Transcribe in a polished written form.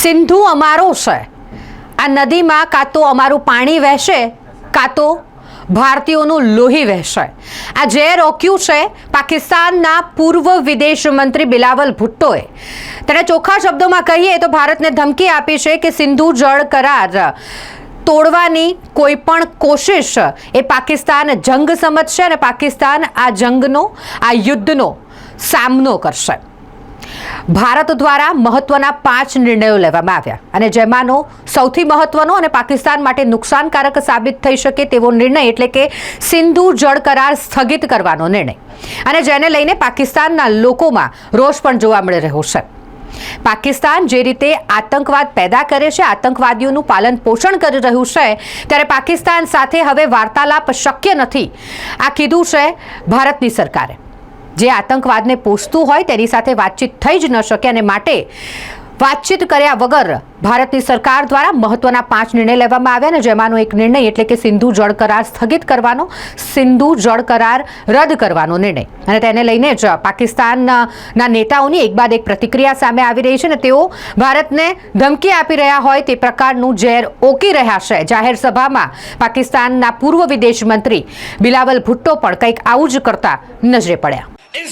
સિંધુ અમારો છે, આ નદીમાં કાં તો અમારું પાણી વહેશે કાં તો ભારતીયોનું લોહી વહેશે। આ જે રોક્યું છે પાકિસ્તાનના પૂર્વ વિદેશ મંત્રી બિલાવલ ભુટ્ટોએ। તેણે ચોખ્ખા શબ્દોમાં કહીએ તો ભારતને ધમકી આપી છે કે સિંધુ જળ કરાર તોડવાની કોઈ પણ કોશિશ એ પાકિસ્તાન જંગ સમજશે અને પાકિસ્તાન આ જંગનો આ યુદ્ધનો સામનો કરશે। ભારત દ્વારા મહત્વના 5 નિર્ણયો લેવામાં આવ્યા અને જેમાંનો સૌથી મહત્વનો અને પાકિસ્તાન માટે નુકસાનકારક સાબિત થઈ શકે તેવો નિર્ણય એટલે કે સિંધુ જળ કરાર સ્થગિત કરવાનો નિર્ણય અને જેને લઈને પાકિસ્તાનના લોકોમાં રોષ પણ જોવા મળી રહ્યો છે। પાકિસ્તાન જે રીતે આતંકવાદ પેદા કરે છે, આતંકવાદીઓનું પાલન પોષણ કરી રહ્યું છે, ત્યારે પાકિસ્તાન સાથે હવે વાર્તાલાપ શક્ય નથી, આ કીધું છે ભારતની સરકારે। જે આતંકવાદને પોષતું હોય તેની સાથે વાતચીત થઈ જ ન શકે અને માટે વાતચીત કર્યા વગર ભારતની સરકાર દ્વારા મહત્વના 5 નિર્ણય લેવામાં આવ્યા અને જેમાંનો એક નિર્ણય એટલે કે સિંધુ જળ કરાર સ્થગિત કરવાનો, સિંધુ જળ કરાર રદ કરવાનો નિર્ણય અને તેને લઈને જ પાકિસ્તાનના નેતાઓની એક બાદ એક પ્રતિક્રિયા સામે આવી રહી છે અને તેઓ ભારતને ધમકી આપી રહ્યા હોય તે પ્રકારનું ઝેર ઓકી રહ્યા છે। જાહેર સભામાં પાકિસ્તાનના પૂર્વ વિદેશ મંત્રી બિલાવલ ભુટ્ટો પણ કંઈક આવું જ કરતા નજરે પડ્યા। इस